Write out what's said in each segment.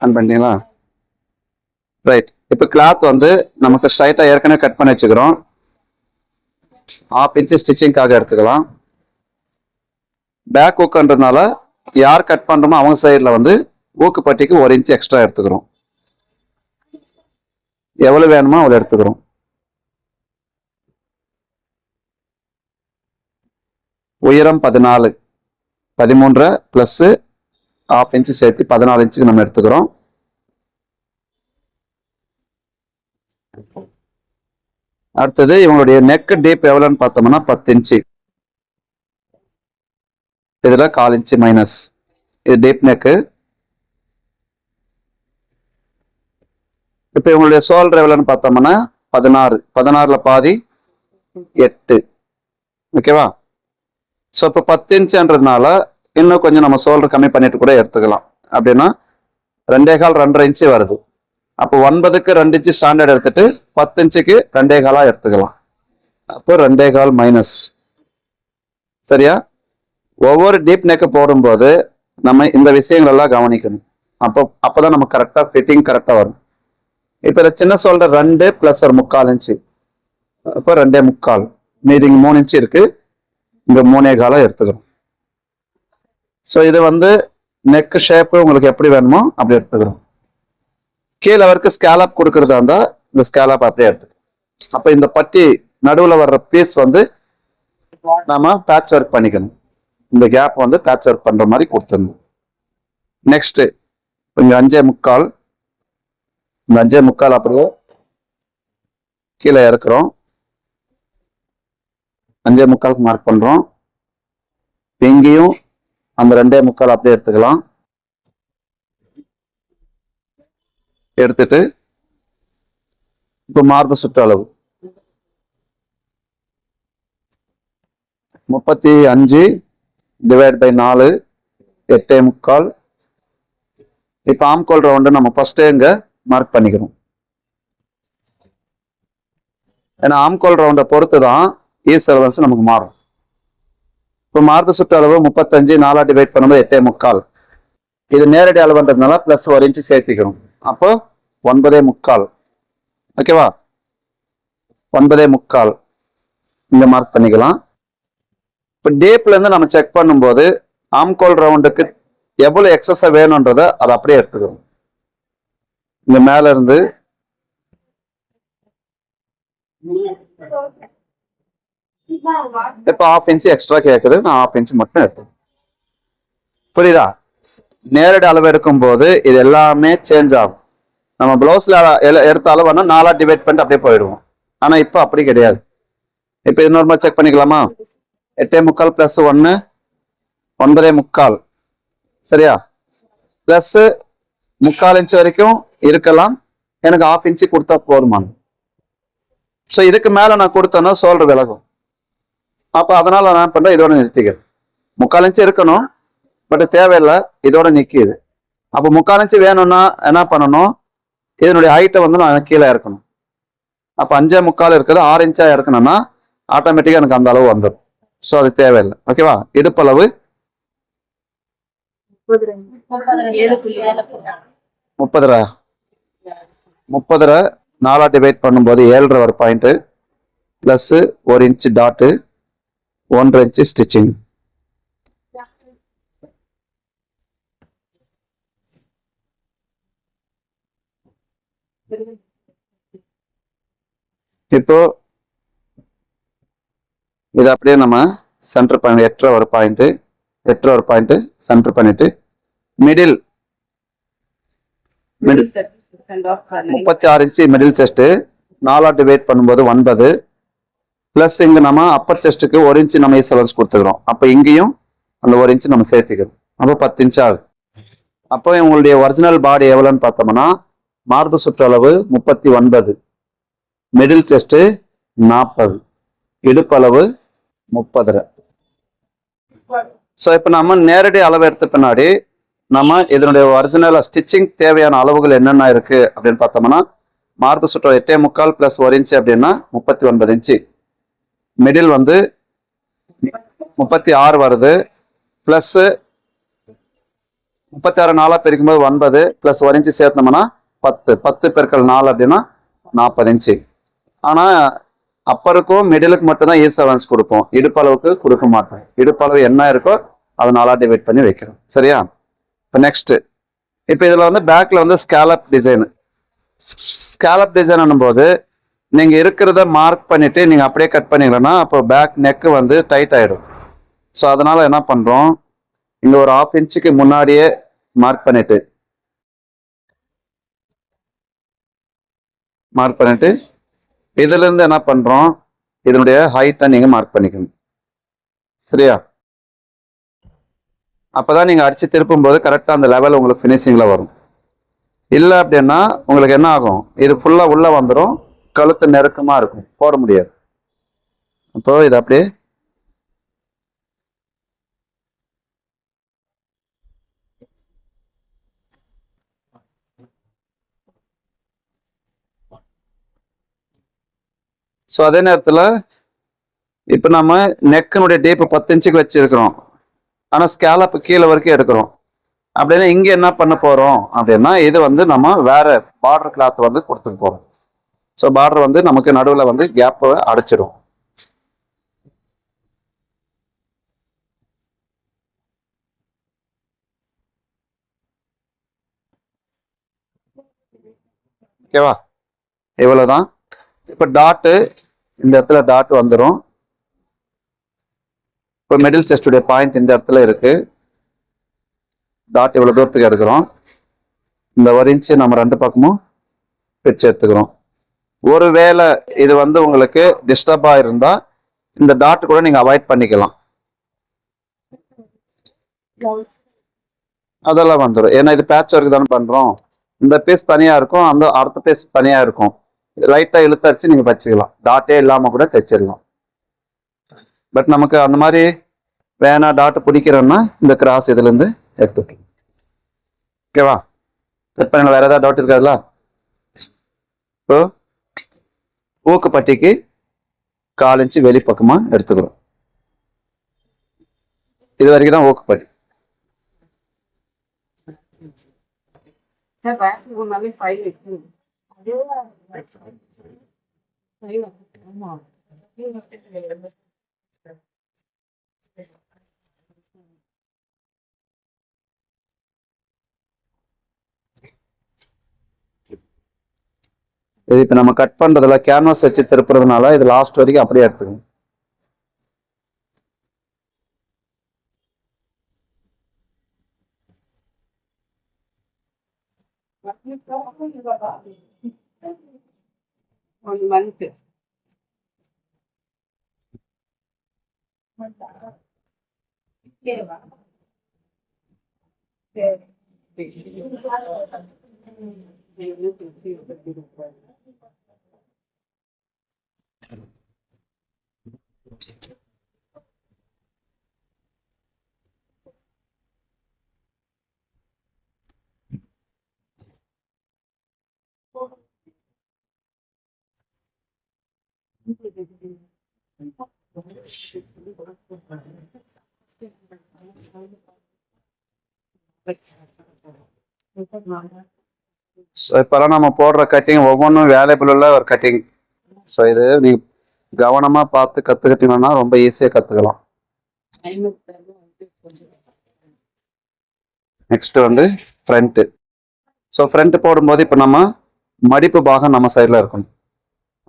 On பண்ணிட்டீங்களா? Right. இப்போ cloth வந்து நமக்கு ஸ்ட்ரைட்டா ஏற்கனவே கட் பண்ணி வச்சுக்கிறோம். 1/2 இன்ச் ஸ்டிச்சிங்காக எடுத்துக்கலாம். பேக் ஊக்குன்றதுனால யார் கட் பண்றோமோ அவங்க சைடில் வந்து ஊக்கு பட்டிக்கு 1 இன்ச் எக்ஸ்ட்ரா எடுத்துக்கிறோம். எவ்வளவு வேணுமோ அவ்வளோ எடுத்துக்கிறோம். உயரம் 14, 13 பிளஸ் 1/2 இன்ச் சேர்த்து 14 இன்ச்சுக்கு நம்ம எடுத்துக்கிறோம். அடுத்தது இவங்களுடைய நெக் டீப் எவ்வளோன்னு பார்த்தோம்னா 10 இன்ச்சு. இதுல 1/4 இன்ச்சு மைனஸ். இது டீப் நெக்கு. இப்போ இவங்களுடைய ஷோல்டர் எவ்வளோன்னு பார்த்தோம்னா 16, 16ல் பாதி 8. ஓகேவா? ஸோ இப்போ 10 இன்ச்சுன்றதுனால இன்னும் கொஞ்சம் நம்ம ஷோல்டர் கம்மி பண்ணிட்டு கூட எடுத்துக்கலாம். அப்படின்னா 2.25, 2.5 இன்ச்சு வருது. அப்போ 9க்கு 2 இன்ச்சு ஸ்டாண்டர்ட் எடுத்துட்டு 10 இன்ச்சுக்கு 2.25 எடுத்துக்கலாம். அப்போ 2.25 மைனஸ். சரியா? ஒவ்வொரு டீப் நெக்கு போடும்போது நம்ம இந்த விஷயங்கள் எல்லாம் கவனிக்கணும். அப்போதான் நம்ம கரெக்டா ஃபிட்டிங் கரெக்டா வரும். இப்போ இந்த சின்ன ஷோல்டர் 2 பிளஸ் ஒரு 3/4 இன்ச்சு. அப்போ 2.25. மீதி 3 இன்ச்சு இருக்கு. இங்க 3.25 எடுத்துக்கிறோம். ஸோ இது வந்து நெக் ஷேப்பு உங்களுக்கு எப்படி வேணுமோ அப்படி எடுத்துக்கிறோம். கீழே வரைக்கும் ஸ்கேலப் கொடுக்கறதா இருந்தா இந்த ஸ்கேலப் அப்படியே எடுத்துக்கிறோம். அப்போ இந்த பட்டி நடுவில் வர்ற பீஸ் வந்து நாம பேட்ச் ஒர்க் பண்ணிக்கணும். இந்த கேப் வந்து பேட்ச் ஒர்க் பண்ற மாதிரி கொடுத்துடணும். நெக்ஸ்ட் இங்க 5.25. இந்த 5.25 அப்படியே கீழே இறக்குறோம். 5.25 மார்க் பண்றோம். இங்கேயும் அந்த 2.25 அப்படியே எடுத்துக்கலாம். எடுத்துட்டு இப்போ மார்பு சுற்றளவு 35 டிவைட் பை 4 8.25. இப்போ ஆம்கோல் ரவுண்டு நம்ம ஃபர்ஸ்டே இங்க மார்க் பண்ணிக்கணும். ஏன்னா ஆம்கோல் ரவுண்டை பொறுத்து தான் ஈஸ் அலவன்ஸ் நமக்கு மாறும். இப்போ மார்பு சுற்றளவு 35, 4 டிவைட் பண்ணும்போது 8.25. இது நேரடி அளவுன்றதுனால பிளஸ் 1 இன்ச்சு சேர்த்திக்கணும். அப்போ 9.25. ஓகேவா? 9.25 இங்க மார்க் பண்ணிக்கலாம். இப்போ டீப்ல இருந்து நம்ம செக் பண்ணும்போது ஆம்கோல் ரவுண்டுக்கு எவ்வளவு எக்ஸஸா வேணும்ன்றத அதை அப்படியே எடுத்துக்கிறோம். இங்க மேல இருந்து இப்ப 1/2 இன்ச்சு எக்ஸ்ட்ரா கேட்குது. நான் 1/2 இன்ச்சு மட்டும் எடுத்துக்கிறேன். புரியுதா? நேரடி அளவு எடுக்கும் போது இது எல்லாமே சேஞ்ச் ஆகும். நம்ம பிளவுஸ்ல எடுத்த அளவுனா 4 டிவைட் பண்ணிட்டு அப்படியே போயிடுவோம். ஆனா இப்ப அப்படி கிடையாது. இப்ப இன்னொரு மாதிரி செக் பண்ணிக்கலாமா? 8.25 பிளஸ் 1 9.25. சரியா? பிளஸ் 3/4 இன்ச்சு வரைக்கும் இருக்கலாம். எனக்கு 1/2 இன்ச்சு கொடுத்தா போதுமான. ஸோ இதுக்கு மேல நான் கொடுத்தேன்னா ஷோல்டர் விலகும். அப்ப அதனால நான் என்ன பண்றேன், இதோட நிறுத்திக்கிறேன். 3/4 இன்ச்சு இருக்கணும், பட் தேவையில்லை, இதோட நிற்கிது. அப்போ 3/4 இன்ச்சு வேணும்னா என்ன பண்ணணும், இதனுடைய ஹைட்டை வந்து நான் கீழே இறக்கணும். அப்போ 5.25 இருக்குது, 6 இன்ச்சா இறக்கணும்னா ஆட்டோமேட்டிக்கா எனக்கு அந்த அளவு வந்துடும். ஸோ அது தேவையில்லை. ஓகேவா? இடுப்பளவு 30. 4 டிவைட் பண்ணும்போது 7.5 ஒரு point plus 1 inch dot 1.5 inch stitching. இப்போ இது அப்படியே நம்ம சென்டர் பண்ணி 8.5 ஒரு பாயிண்ட் 8.5 ஒரு பாயிண்ட் சென்டர் பண்ணிட்டு middle 36 inch middle chest 4 divide பண்ணும்போது 9 பிளஸ் இங்க நம்ம அப்பர் செஸ்ட்டுக்கு 1 இன்ச்சு நம்ம ஈஸ் கொடுத்துக்கிறோம். அப்போ இங்கேயும் அந்த 1 இன்ச்சு நம்ம சேர்த்துக்கிறோம். அப்போ 10 இன்ச்சு ஆகுது. அப்போ உங்களுடைய ஒரிஜினல் பாடி எவ்வளோன்னு பார்த்தோம்னா மார்பு சுற்றளவு 39, மிடில் செஸ்ட் 40, இடுப்பளவு 30. ஸோ இப்போ நம்ம நேரடி அளவு எடுத்த பின்னாடி நம்ம இதனுடைய ஒரிஜினல் ஸ்டிச்சிங் தேவையான அளவுகள் என்னென்ன இருக்கு அப்படின்னு பார்த்தோம்னா மார்பு சுற்றளவு 8.25 பிளஸ் 1 இன்ச்சு அப்படின்னா 39 இன்ச்சு. மிடில் வந்து 36 வருது, பிளஸ் 36 4 பிரிக்கும்போது 9 ப்ளஸ் 1 இன்ச்சு சேர்த்தோம்னா 10. 10 பெருக்கல் 4 அப்படின்னா 40 இன்ச்சு. ஆனா அப்பருக்கும் மிடிலுக்கு மட்டும் தான் ஈஸ் கொடுப்போம். இடுப்பளவுக்கு கொடுக்க மாட்டோம். இடுப்பளவு என்ன இருக்கோ அதை 4 டிவைட் பண்ணி வைக்கிறோம். சரியா? இப்போ நெக்ஸ்ட், இப்போ இதுல வந்து பேக்ல வந்து ஸ்கேலப் டிசைன். ஸ்கேலப் டிசைன் போது நீங்க இருக்கிறத மார்க் பண்ணிட்டு நீங்க அப்படியே கட் பண்ணீங்கன்னா அப்போ பேக் நெக் வந்து டைட் ஆயிடும். ஸோ அதனால என்ன பண்றோம், இங்க ஒரு 1/2 இன்ச்சுக்கு முன்னாடியே மார்க் பண்ணிட்டு இதுல இருந்து என்ன பண்றோம், இதனுடைய ஹைட்டை நீங்க மார்க் பண்ணிக்கணும். சரியா? அப்பதான் நீங்க அடிச்சு திருப்பும் போது கரெக்டா அந்த லெவல் உங்களுக்கு பினிஷிங்ல வரும். இல்லை அப்படின்னா உங்களுக்கு என்ன ஆகும், இது ஃபுல்லா உள்ள வந்துடும், கழுத்து நெருக்கமா இருக்கும், போட முடியாது. அப்போ இது அப்படியே ஸோ அதே நேரத்தில் இப்போ நம்ம நெக்கினுடைய டீப்பு 10 இன்ச்சுக்கு வச்சிருக்கிறோம், ஆனால் ஸ்கேலப் கீழே வரைக்கும் எடுக்கிறோம். அப்படின்னா இங்கே என்ன பண்ண போறோம் அப்படின்னா இது வந்து நம்ம வேற பார்டர் கிளாத் வந்து கொடுத்துக்க போறோம். ஸோ பார்டர் வந்து நமக்கு நடுவில் வந்து கேப்பை அடைச்சிடும். ஓகேவா? இவ்வளவுதான். இப்போ டாட்டு இந்த இடத்துல டாட் வந்துடும். இப்போ மிடில் செஸ்டுடைய பாயிண்ட் இந்த இடத்துல இருக்கு. டாட் இவ்வளவு தூரத்துக்கு எடுக்கிறோம். இந்த 1 இன்ச்சு நம்ம 2 பக்கமும் பிரிச்சு எடுத்துக்கிறோம். ஒருவேளை இது வந்து உங்களுக்கு டிஸ்டர்பா இருந்தா இந்த டாட் கூட நீங்க அவாய்ட் பண்ணிக்கலாம். அதெல்லாம் வந்துடும். ஏன்னா இது பேட்ச் ஒர்க் தானே பண்றோம். இந்த பீஸ் தனியா இருக்கும், அந்த அடுத்த பீஸ் தனியா இருக்கும். லைட்டா இழுத்தடிச்சு நீங்க வச்சுக்கலாம், டாட்டே இல்லாம கூட தைச்சிடலாம். பட் நமக்கு அந்த மாதிரி வேணா டாட் பிடிக்கிறோம்னா இந்த கிராஸ் இதுல இருந்து எடுத்துக்கலாம். ஓகேவா? கட் பண்ணல. வேற ஏதாவது டவுட் இருக்காதுல்ல? இப்போ ஊக்கு பட்டிக்கு 1/4 இன்ச்சு வெளிப்பக்கமா எடுத்துக்கிறோம். இது வரைக்கும் தான் ஊக்கு பட்டி. இது இப்ப நம்ம கட் பண்றதுல கேன்வாஸ் வச்சு திருப்புறதுனால இது லாஸ்ட் வரைக்கும் அப்படியே எடுத்துக்கணும். ஸோ இப்போல்லாம் நம்ம போடுற கட்டிங் ஒவ்வொன்றும் வேல்யூபிள் உள்ள ஒரு கட்டிங். ஸோ இது நீ கவனமா பார்த்து கத்துக்கிட்டீங்கன்னா ரொம்ப ஈஸியா கத்துக்கலாம். நெக்ஸ்ட் வந்து ஃப்ரண்ட். ஸோ ஃப்ரண்ட் போடும்போது இப்போ நம்ம மடிப்பு பாகம் நம்ம சைடில் இருக்கணும்,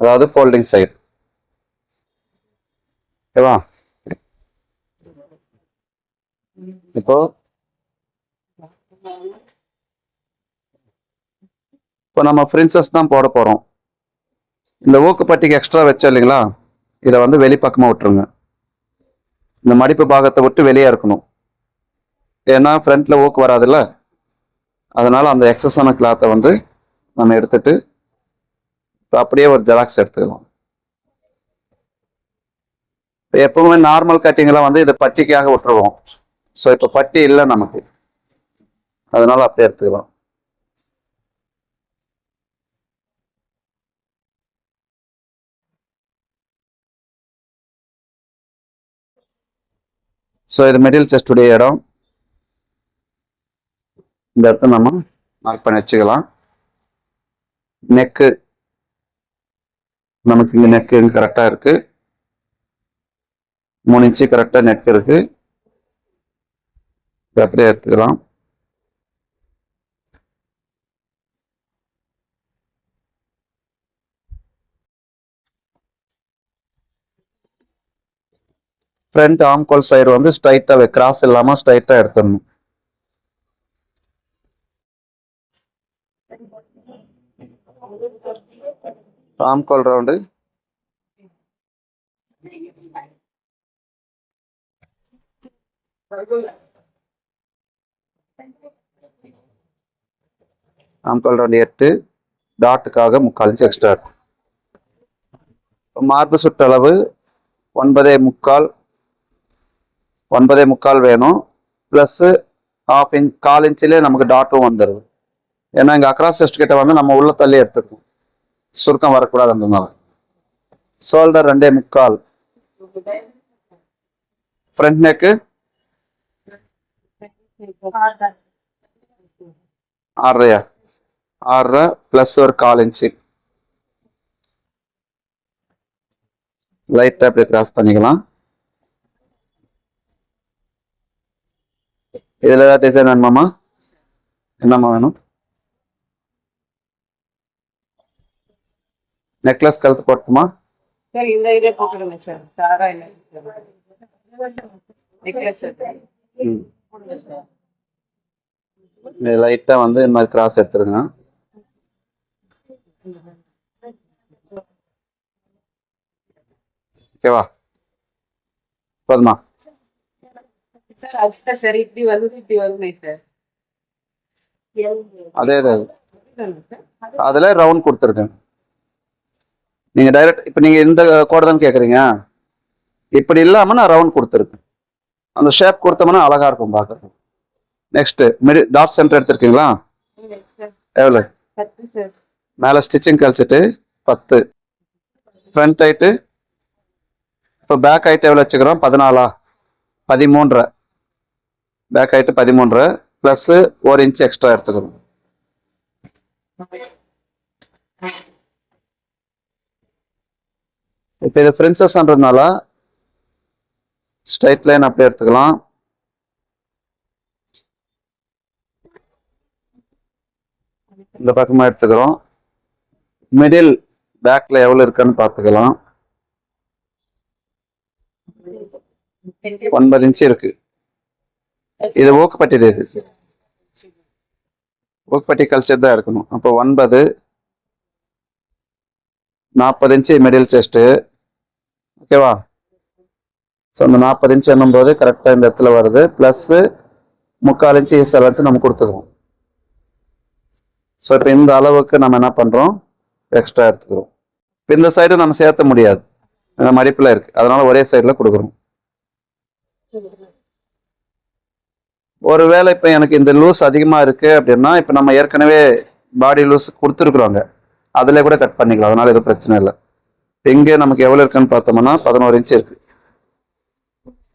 அதாவது ஃபோல்டிங் சைடு. ஓகேவா? இப்போ நம்ம பிரின்சஸ் தான் போட போறோம். இந்த ஊக்குப்பட்டிக்கு எக்ஸ்ட்ரா வச்சோம் இல்லைங்களா, இதை வந்து வெளிப்பக்கமா விட்டுருங்க. இந்த மடிப்பு பாகத்தை விட்டு வெளியே இருக்கணும். ஏன்னா ஃப்ரண்ட்ல ஊக்கு வராதுல்ல, அதனால அந்த எக்ஸஸான கிளாத்தை வந்து நம்ம எடுத்துட்டு இப்போ அப்படியே ஒரு ஜெராக்ஸ் எடுத்துக்கலாம். எப்பவுமே நார்மல் கட்டிங்லாம் வந்து இதை பட்டிக்காக விட்டுருவோம். ஸோ இப்போ பட்டி இல்லை நமக்கு, அதனால அப்படியே எடுத்துக்கலாம். ஸோ இது மிடில் செஸ்டுடைய இடம். இந்த இடத்த நம்ம மார்க் பண்ணி வச்சுக்கலாம். நெக்கு நமக்கு இங்க நெக்கு கரெக்டா இருக்கு. 3 இன்ச்சு கரெக்டா நெக் இருக்கு. இதை அப்படியே எடுத்துக்கலாம். ஃப்ரண்ட் ஆம்கோல் சைடு வந்து ஸ்ட்ரைட்டா கிராஸ் இல்லாம ஸ்ட்ரைட்டா எடுத்துடணும். ஆம்கோல் ரவுண்டு ஆம்கோல் ரவுண்டு 8, டாட்டுக்காக 3/4 இன்ச் எக்ஸ்ட்ரா இருக்கும். மார்பு சுற்றளவு 9.25 வேணும். பிளஸ் 1/2 இன்ச் 1/4 இன்ச்சிலே நமக்கு டாட்டும் வந்துடுது. ஏன்னா இங்க அக்ராஸ் செஸ்ட் கிட்ட வந்து நம்ம உள்ள தள்ளி எடுத்துக்கணும், சுருக்கம் வரக்கூடாதுன்றதுனால. ஷோல்டர் 2.25. ஃப்ரண்ட் நெக்கு 6.5 பிளஸ் ஒரு 1/4 இன்ச்சு லைட்டா அப்படியே கிராஸ் பண்ணிக்கலாம். இதுல ஏதாவது டிசைன் வேணுமாமா? என்னம்மா வேணும்? நெக்லஸ் கழுத்து போட்டுமா? லைட்டா வந்து இந்த மாதிரி கிராஸ் எடுத்துருங்க. ஓகேவா? போதுமா? அதே அதுல ரவுண்ட் கொடுத்துருக்கேன். நீங்க டைரக்ட் இப்ப நீங்க இந்த கோடை தான் கேக்குறீங்க. இப்படி இல்லாம நான் ரவுண்ட் கொடுத்துருக்கேன். அந்த ஷேப் கொடுத்தோம்னா அழகா இருக்கும் பார்க்கறது. நெக்ஸ்ட் டாட் சென்டர் எடுத்திருக்கீங்களா? எவ்வளவு? மேல ஸ்டிச்சிங் கழிச்சிட்டு 10. ஃப்ரண்ட் ஹைட்டு இப்போ பேக் ஹைட் எவ்வளோ வச்சுக்கிறோம்? 14. 13. Back height 13 plus 1 inch extra எடுத்துக்கிறோம். இப்போ இது பிரின்சஸ்ன்றதுனால ஸ்ட்ரைட் லைன் அப்படியே எடுத்துக்கலாம். இந்த பக்கமா எடுத்துக்கிறோம். மிடில் பேக்ல எவ்வளவு இருக்குன்னு பார்த்துக்கலாம். 9 இன்ச்சு இருக்கு. இது ஓக்குப்பட்டி ஓக்குப்பட்டி கல்ச்சர் தான் எடுக்கணும். அப்போ 9 40 இன்ச்சு மிடில் செஸ்ட். ஓகேவா? ஸோ அந்த 40 இன்ச்சு என்னும்போது கரெக்டாக இந்த இடத்துல வருது. பிளஸ் 3/4 இன்ச்சு ஈஸ் அலன்ஸ் நம்ம கொடுத்துக்கிறோம். ஸோ இப்போ இந்த அளவுக்கு நம்ம என்ன பண்றோம்? எக்ஸ்ட்ரா எடுத்துக்கிறோம். இப்போ இந்த சைடு நம்ம சேர்த்த முடியாது, மடிப்புல இருக்கு, அதனால ஒரே சைடுல கொடுக்குறோம். ஒருவேளை இப்போ எனக்கு இந்த லூஸ் அதிகமா இருக்கு அப்படின்னா, இப்போ நம்ம ஏற்கனவே பாடி லூஸ் கொடுத்துருக்குறோங்க, அதுல கூட கட் பண்ணிக்கலாம், அதனால எதுவும் பிரச்சனை இல்லை. இங்கே நமக்கு எவ்வளவு இருக்குன்னு பார்த்தோம்னா 11 இன்ச்சு இருக்கு.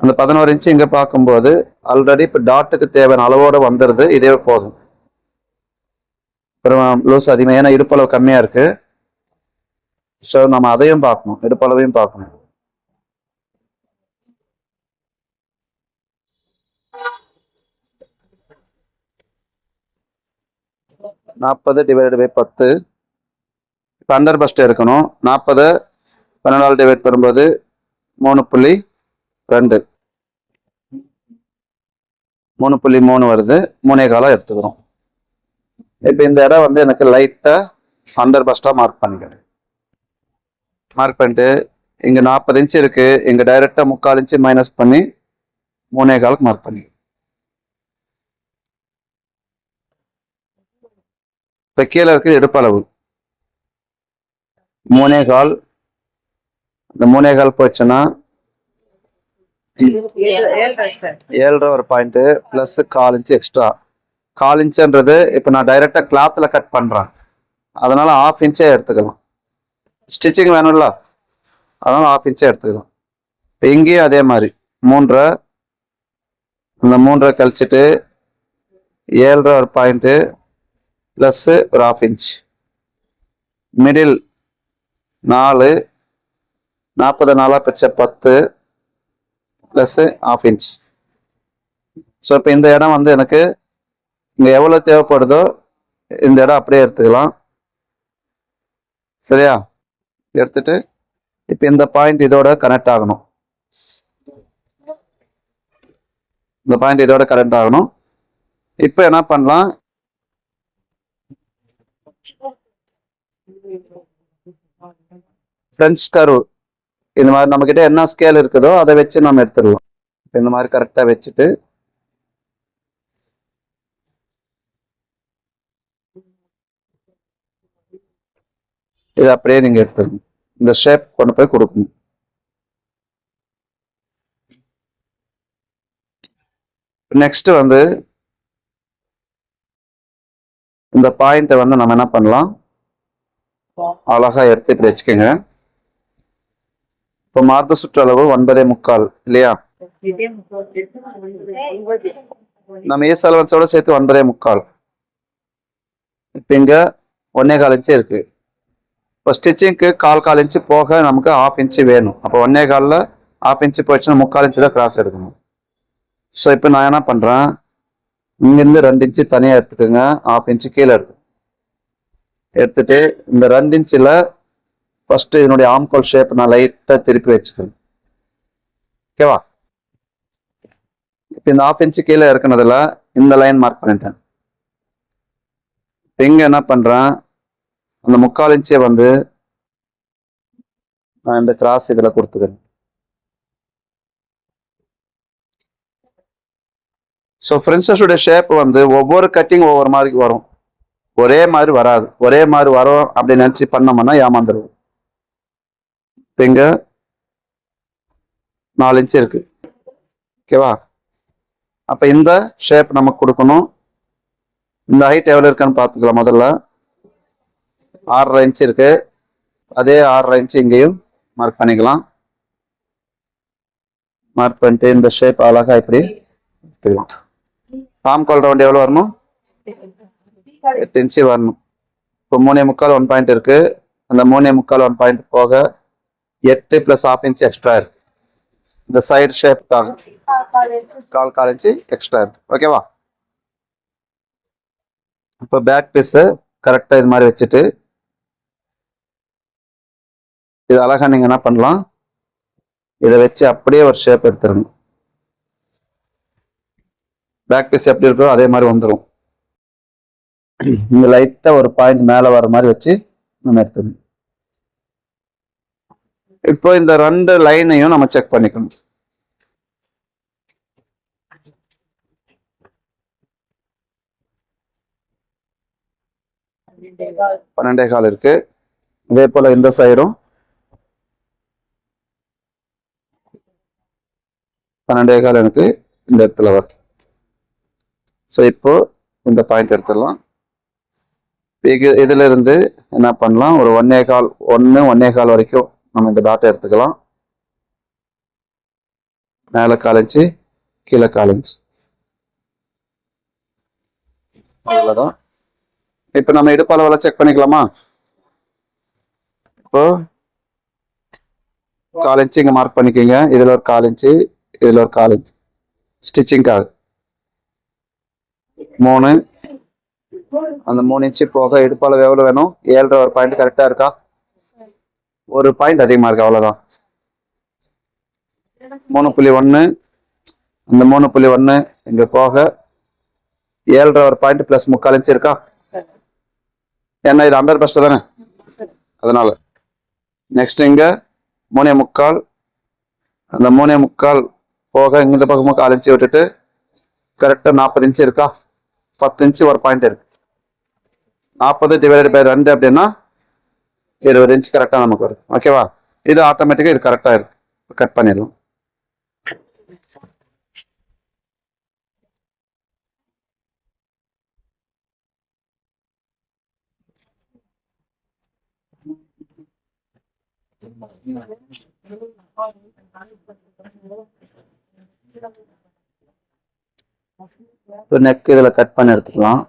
அந்த 11 இன்ச்சு இங்க பார்க்கும்போது ஆல்ரெடி இப்போ டாட்டுக்கு தேவையான அளவோட வந்துடுது. இதே போதும். அப்புறம் லூஸ் அதிகமாக, ஏன்னா இடுப்பளவு கம்மியா இருக்கு. ஸோ நம்ம அதையும் பார்க்கணும், இடுப்பளவையும் பார்க்கணும். நாற்பது டிவைடட் பை 10. இப்போ அண்டர் பஸ்ட் எடுக்கணும். 40 12 டிவைட் பண்ணும்போது 3.2 3.3 வருது. 3.25 எடுத்துக்கிறோம். இப்போ இந்த இடம் வந்து எனக்கு லைட்டா அண்டர் பஸ்டா மார்க் பண்ணிக்கிறேன். மார்க் பண்ணிட்டு இங்க 40 இன்ச்சு இருக்கு, இங்க டைரக்டா 3/4 இன்ச்சு மைனஸ் பண்ணி 3.25 மார்க் பண்ணி. இப்ப கீழே இருக்கு இடுப்பளவு 3.25. இந்த 3.25 போச்சுன்னா 7.5 ஒரு பாயிண்ட் பிளஸ் 1/4 இன்ச்சு எக்ஸ்ட்ரா. 1/4 இன்ச்சுன்றது இப்ப நான் டைரக்டா கிளாத்ல கட் பண்றேன், அதனால 1/2 இன்ச்சே எடுத்துக்கலாம். ஸ்டிச்சிங் வேணும்ல, அதனால 1/2 இன்ச்சே எடுத்துக்கலாம். இப்போ இங்கேயும் அதே மாதிரி 3.5, இந்த 3.5 கழிச்சுட்டு 7.5 ஒரு பாயிண்ட் பிளஸ் ஒரு 1/2 inch. Middle 4, 40 4 பிரிச்ச 10 plus 1/2 inch. So இப்போ இந்த இடம் வந்து எனக்கு இங்க எவ்வளவு தேவைப்படுதோ இந்த இடம் அப்படியே எடுத்துக்கலாம். சரியா? எடுத்துட்டு இப்போ இந்த பாயிண்ட் இதோட கனெக்ட் ஆகணும். இந்த பாயிண்ட் இதோட கனெக்ட் ஆகணும். இப்போ என்ன பண்ணலாம், ஃப்ரெஞ்ச் கர்வ் இந்த மாதிரி நம்ம கிட்ட என்ன ஸ்கேல் இருக்குதோ அதை வச்சு நம்ம எடுத்துடலாம். இந்த மாதிரி கரெக்டா வச்சுட்டு இது அப்படியே நீங்க எடுத்துக்கணும். இந்த ஷேப் கொண்டு போய் கொடுக்கணும். நெக்ஸ்ட் வந்து இந்த பாயிண்ட்டை வந்து நம்ம என்ன பண்ணலாம், அழகா எடுத்து இப்படி வச்சுக்கோங்க. இப்போ மார்பு சுற்றளவு 9.25 இல்லையா? நம்ம ஏஸ் அலவன்ஸோட சேர்த்து 9.25. இப்போ இங்க 1.25 இன்ச்சு இருக்கு. இப்போ ஸ்டிச்சிங்க்கு 1/4 இன்ச்சு போக நமக்கு 1/2 இன்ச்சு வேணும். அப்போ 1.25ல 1/2 இன்ச்சு போயிடுச்சுன்னா 3/4 இன்ச்சு தான் கிராஸ் எடுக்கணும். ஸோ இப்போ நான் என்ன பண்றேன், இங்கிருந்து 2 இன்ச்சு தனியா எடுத்துக்கோங்க, 1/2 இன்ச்சு கீழே எடுத்துட்டு இந்த 2 இன்ச்சில் ஃபர்ஸ்ட் இதனுடைய ஆம்கோல் ஷேப் நான் லைட்டா திருப்பி வச்சுக்கிறேன். ஓகேவா? இப்போ இந்த 1/2 இன்ச்சு கீழே இருக்கிறதுல இந்த லைன் மார்க் பண்ணிட்டேன். இங்க என்ன பண்றேன், அந்த 3/4 இன்ச்சை வந்து நான் இந்த கிராஸ் இதுல கொடுத்துக்கிறேன். ஸோ ஃப்ரெண்ட்ஸோட ஷேப் வந்து ஒவ்வொரு கட்டிங் ஒவ்வொரு மாதிரி வரும், ஒரே மாதிரி வராது. ஒரே மாதிரி வரும் அப்படின்னு நினைச்சு பண்ணோம்னா ஏமாந்துருவோம். இப்போ இங்க 4 இன்ச்சு இருக்கு. ஓகேவா? அப்ப இந்த ஷேப் நமக்கு கொடுக்கணும். இந்த ஹைட் எவ்வளவு இருக்குன்னு பார்த்துக்கலாம். முதல்ல 6.5 இன்ச்சு இருக்கு. அதே 6.5 இன்ச்சு இங்கேயும் மார்க் பண்ணிக்கலாம். மார்க் பண்ணிட்டு இந்த ஷேப் அழகா இப்படி எடுத்துக்கலாம். ஆம்கோல் ரவுண்ட் எவ்வளவு வரணும், 8 இன்ச்சு வரணும். இப்போ 3.25 1 பாயிண்ட் இருக்கு. அந்த 3.25 1 பாயிண்ட் போக 8 + 1/2 இன்ச்சு எக்ஸ்ட்ரா இருக்கு. இந்த சைடு ஷேப்காக 1/4 இன்ச்சு எக்ஸ்ட்ரா இருக்கு. ஓகேவா? இப்போ பேக் பீஸ் கரெக்டா இது மாதிரி வச்சுட்டு இது அழகா நீங்க என்ன பண்ணலாம், இதை வச்சு அப்படியே ஒரு ஷேப் எடுத்துருங்க. பேக் பீஸ் எப்படி இருக்கோ அதே மாதிரி வந்துடும். இங்க லைட்டா ஒரு பாயிண்ட் மேல வர மாதிரி வச்சு நம்ம எடுத்துக்கணும். இப்போ இந்த 2 லைனையும் நம்ம செக் பண்ணிக்கணும். பன்னெண்டே கால் இருக்கு. இதே போல இந்த சைடும் 12.25 எனக்கு இந்த இடத்துல வரும். ஸோ இப்போ இந்த பாயிண்ட் எடுத்துடலாம். இதுல இருந்து என்ன பண்ணலாம், ஒரு 1.25 1.25 வரைக்கும் நம்ம இந்த டாட்டை எடுத்துக்கலாம். மேலே 1/4 இன்ச்சு, கீழே 1/4 இன்ச்சு. அவ்வளோதான். இப்போ நம்ம இடுப்பு அளவெல்லாம் செக் பண்ணிக்கலாமா? இப்போ 1/4 இன்ச்சு இங்க மார்க் பண்ணிக்கோங்க. இதுல ஒரு 1/4 இன்ச்சு, இதுல ஒரு 1/4 இன்ச்சு ஸ்டிச்சிங்காக 3. அந்த 3 இன்ச்சு போக இடுப்பு அளவு எவ்வளவு வேணும், 7.5 ஒரு பாயிண்ட் கரெக்டா இருக்கா? ஒரு பாயிண்ட் அதிகமா இருக்கு, அவ்வளவுதான். 3.1 அந்த 3.1 இங்க போக 7.5 ஒரு பாயிண்ட் பிளஸ் 3/4 இன்ச்சு இருக்கா? ஏன்னா இது அண்டர் பஸ்ட் தானே, அதனால நெக்ஸ்ட் இங்க 3.25 அந்த 3.25 போக இந்த பக்கமும் 1/4 இன்ச்சு விட்டுட்டு கரெக்டா 40 இன்ச்சு இருக்கா? 10 இன்ச்சு ஒரு பாயிண்ட் இருக்கு. 40 ÷ 2 அப்படின்னா 20 இன்ச் கரெக்டா நமக்கு வருது. ஓகேவா? இது ஆட்டோமேட்டிக்கா இது கரெக்டா இருக்கு. கட் பண்ணிடலாம். நெக் இதுல கட் பண்ணி எடுத்துக்கலாம்.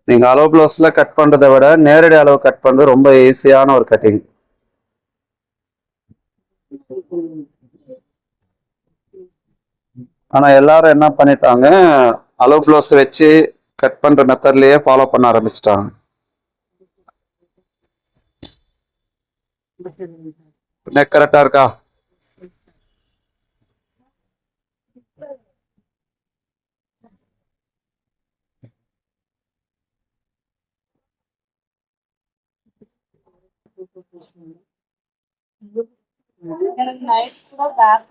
நீங்க அளவு பிளவுஸ்ல கட் பண்றதை விட நேரடி அளவு கட் பண்றது ரொம்ப ஈஸியான ஒரு கட்டிங். ஆனா எல்லாரும் என்ன பண்ணிட்டாங்க, அளவு பிளவுஸ் வச்சு கட் பண்ற மெத்தட்லயே ஃபாலோ பண்ண ஆரம்பிச்சிட்டாங்க. நெக் கரெக்டா இருக்கா? எனக்கு நைட் கூட பேக்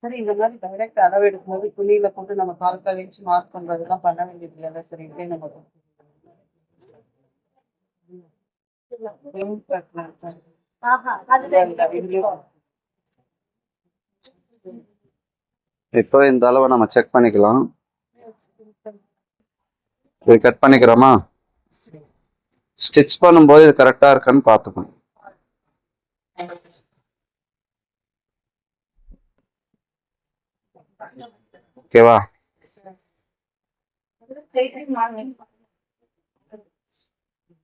சரி இந்த மாதிரி டைரக்ட் அளவு எடுக்கும்போது துணியில போட்டு நம்ம கால் வச்சு மார்க் பண்றதெல்லாம் பண்ண வேண்டியது இல்லைல்ல. சரி இதே நம்ம இப்போ இந்த அளவை நம்ம செக் பண்ணிக்கலாம். இது கட் பண்ணிக்கிறோமா? ஸ்டிச் பண்ணும்போது இது கரெக்டா இருக்கான்னு பார்த்துக்கணும். ஓகேவா?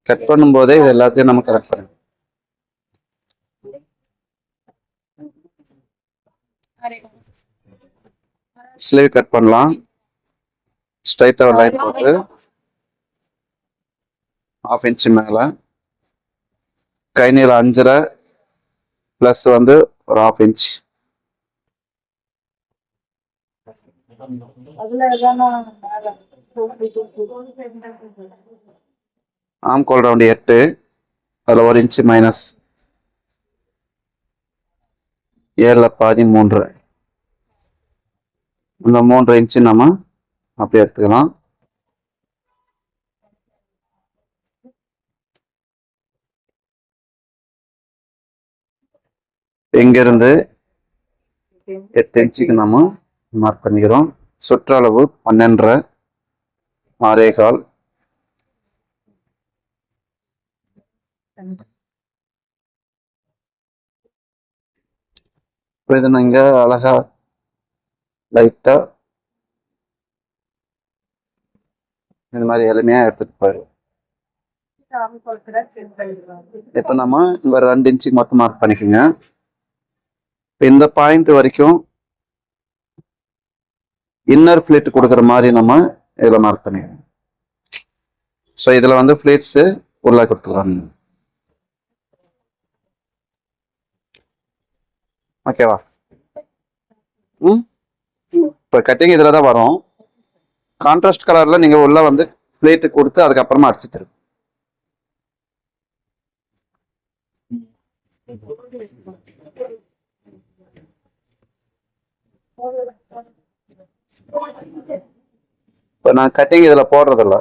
கட் பண்ணும்போதே இது எல்லாத்தையும் நம்ம கரெக்ட் பண்ணணும். ஸ்லீவ் கட் பண்ணலாம். ஸ்ட்ரைட்டா ஒரு லைன் போட்டு 1/2 இன்ச் மேல கை நீளம் 5.5 பிளஸ் வந்து ஒரு 1/2 இன்ச். ஆம்கோல் ரவுண்ட் 8, அதுல 1 இன்ச் மைனஸ் 7ல பாதி 3. இந்த 3 இன்ச் நம்ம அப்படியே எடுத்துக்கலாம். இங்கிருந்து 8 இன்ச்சுக்கு நம்ம மார்க் பண்ணிக்கிறோம். சுற்றளவு 12.5 6.25. இதை நீங்க அழகா லைட்டா இந்த மாதிரி எளிமையா எடுத்துட்டு போயிடும். இப்ப நம்ம இங்க 2 இன்ச்சுக்கு மட்டும் மார்க் பண்ணிக்கோங்க. இந்த பாயிண்ட் வரைக்கும் இன்னர் ஃபிளிட் கொடுக்குற மாதிரி நம்ம இதில் மார்க் பண்ணிக்கணும். ஸோ இதில் வந்து ஃபிளிட்ஸு உள்ள கொடுத்துக்கலாம். ஓகேவா? இப்போ கட்டிங் இதில் தான் வரும். கான்ட்ராஸ்ட் கலரில் நீங்கள் உள்ள வந்து ஃபிளிட் கொடுத்து அதுக்கப்புறமா அடிச்சு தரும். இப்போ நான் கட்டிங் இதில் போடுறதில்ல.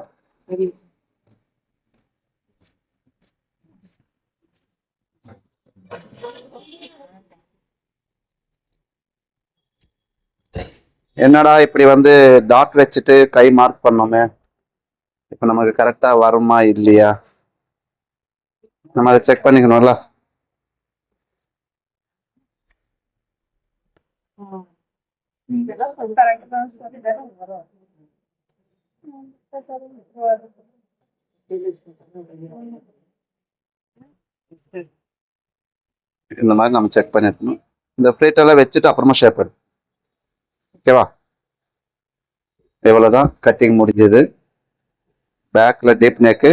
என்னடா இப்படி வந்து டாட் வச்சுட்டு கை மார்க் பண்ணோமே, இப்போ நமக்கு கரெக்டா வருமா இல்லையா நம்ம அதை செக் பண்ணிக்கணும்ல. இந்த மாதிரி நம்ம செக் பண்ணிடணும். இந்த ஃபிளேட் எல்லாம் வச்சுட்டு அப்புறமா ஷேப் எடு. ஓகேவா? இவ்வளவுதான் கட்டிங் முடிஞ்சது. பேக்ல டீப் நெக்கு,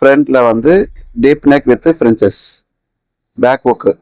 ஃப்ரண்ட்ல வந்து deep neck with frenches, back work.